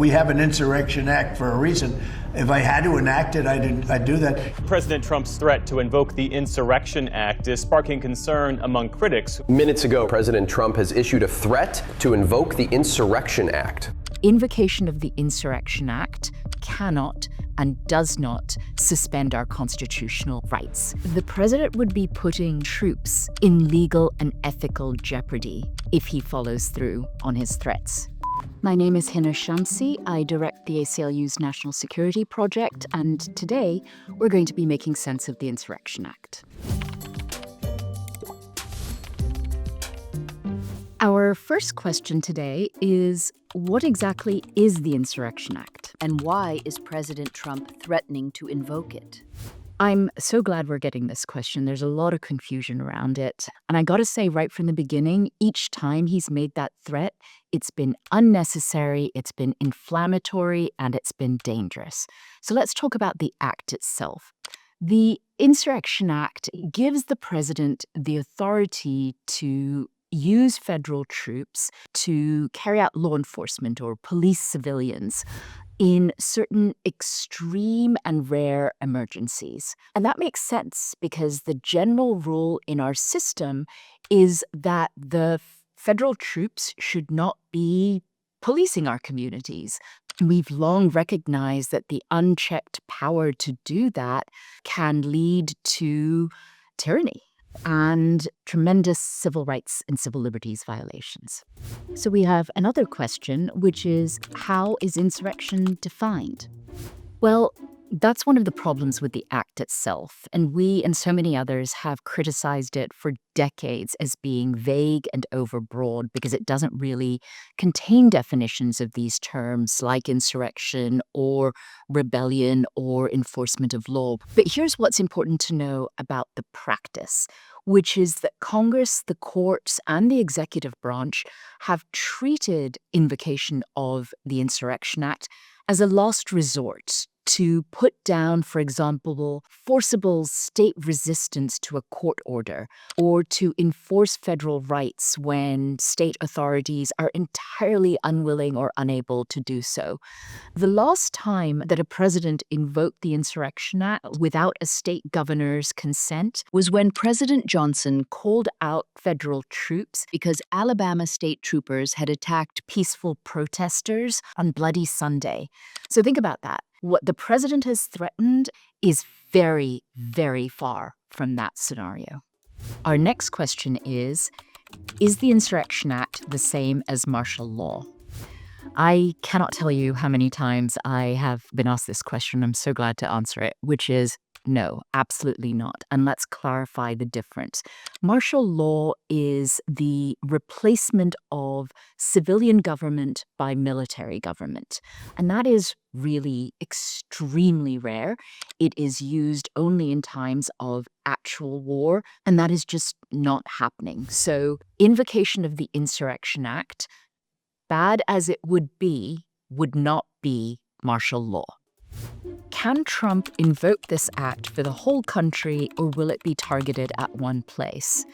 We have an Insurrection Act for a reason. If I had to enact it, I'd do that. President Trump's threat to invoke the Insurrection Act is sparking concern among critics. Minutes ago, President Trump has issued a threat to invoke the Insurrection Act. Invocation of the Insurrection Act cannot and does not suspend our constitutional rights. The president would be putting troops in legal and ethical jeopardy if he follows through on his threats. My name is Hina Shamsi. I direct the ACLU's National Security Project, and today we're going to be making sense of the Insurrection Act. Our first question today is, what exactly is the Insurrection Act? And why is President Trump threatening to invoke it? I'm so glad we're getting this question. There's a lot of confusion around it. And I gotta say right from the beginning, each time he's made that threat, it's been unnecessary, it's been inflammatory, and it's been dangerous. So let's talk about the act itself. The Insurrection Act gives the president the authority to use federal troops to carry out law enforcement or police civilians in certain extreme and rare emergencies. And that makes sense because the general rule in our system is that the federal troops should not be policing our communities. We've long recognized that the unchecked power to do that can lead to tyranny and tremendous civil rights and civil liberties violations. So we have another question, which is, how is insurrection defined? Well, that's one of the problems with the act itself, and we and so many others have criticized it for decades as being vague and overbroad because it doesn't really contain definitions of these terms like insurrection or rebellion or enforcement of law. But here's what's important to know about the practice, which is that Congress, the courts, and the executive branch have treated invocation of the Insurrection Act as a last resort to put down, for example, forcible state resistance to a court order or to enforce federal rights when state authorities are entirely unwilling or unable to do so. The last time that a president invoked the Insurrection Act without a state governor's consent Was when President Johnson called out federal troops because Alabama state troopers had attacked peaceful protesters on Bloody Sunday. So think about that. What the president has threatened is very, very far from that scenario. Our next question is the Insurrection Act the same as martial law? I cannot tell you how many times I have been asked this question. I'm so glad to answer it, which is no, absolutely not. And let's clarify the difference. Martial law is the replacement of civilian government by military government. And that is really extremely rare. It is used only in times of actual war, and that is just not happening. So, invocation of the Insurrection Act, bad as it would not be martial law. Can Trump invoke this act for the whole country, or will it be targeted at one place?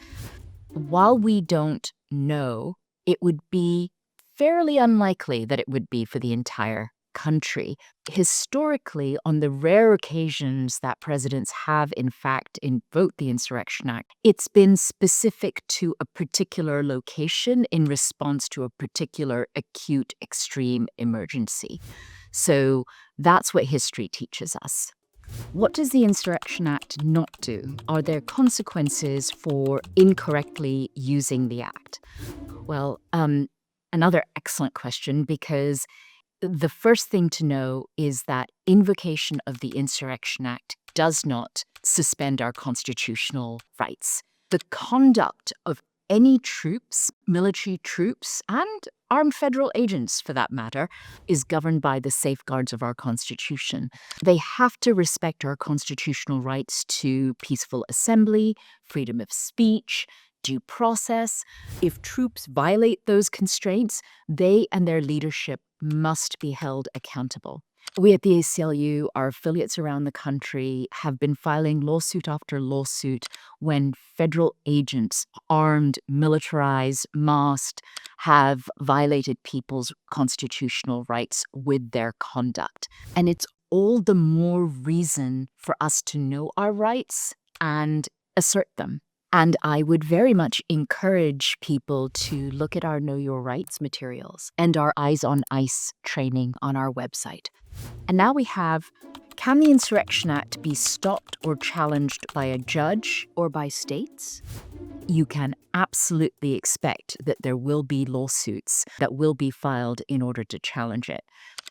While we don't know, it would be fairly unlikely that it would be for the entire country. Historically, on the rare occasions that presidents have in fact invoked the Insurrection Act, it's been specific to a particular location in response to a particular acute extreme emergency. So that's what history teaches us. What does the Insurrection Act not do? Are there consequences for incorrectly using the act? Well, another excellent question, because the first thing to know is that invocation of the Insurrection Act does not suspend our constitutional rights. The conduct of any troops, military troops, and armed federal agents, for that matter, is governed by the safeguards of our Constitution. They have to respect our constitutional rights to peaceful assembly, freedom of speech, due process. If troops violate those constraints, they and their leadership must be held accountable. We at the ACLU, our affiliates around the country, have been filing lawsuit after lawsuit when federal agents, armed, militarized, masked, have violated people's constitutional rights with their conduct. And it's all the more reason for us to know our rights and assert them. And I would very much encourage people to look at our Know Your Rights materials and our Eyes on ICE training on our website. And now we have, can the Insurrection Act be stopped or challenged by a judge Or by states? you can absolutely expect that there will be lawsuits that will be filed in order to challenge it.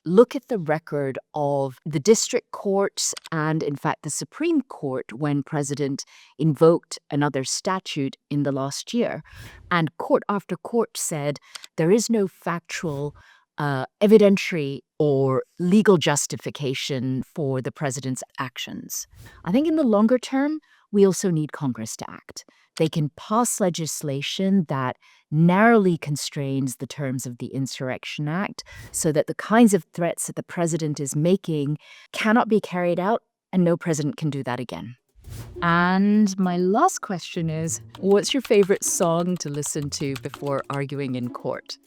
Look at the record of the district courts and, in fact, the Supreme Court when President invoked another statute in the last year. And court after court said there is no factual, evidentiary, or legal justification for the president's actions. I think in the longer term, we also need Congress to act. They can pass legislation that narrowly constrains the terms of the Insurrection Act so that the kinds of threats that the president is making cannot be carried out, and no president can do that again. And my last question is, what's your favorite song to listen to before arguing in court?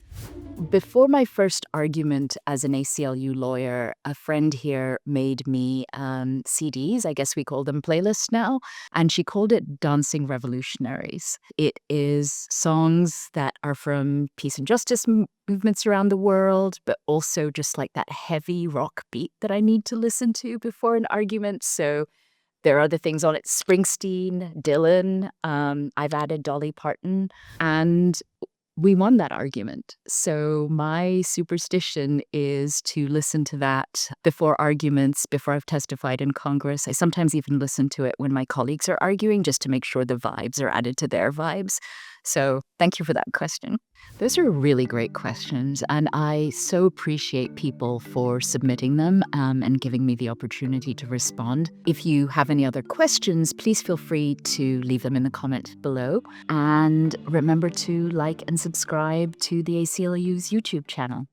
Before my first argument as an ACLU lawyer, a friend here made me CDs, I guess we call them playlists now, and she called it Dancing Revolutionaries. It is songs that are from peace and justice movements around the world, but also just like that heavy rock beat that I need to listen to before an argument. So there are other things on it, Springsteen, Dylan, I've added Dolly Parton, and we won that argument. So my superstition is to listen to that before arguments, before I've testified in Congress. I sometimes even listen to it when my colleagues are arguing just to make sure the vibes are added to their vibes. So thank you for that question. Those are really great questions, and I so appreciate people for submitting them and giving me the opportunity to respond. If you have any other questions, please feel free to leave them in the comment below. And remember to like and subscribe to the ACLU's YouTube channel.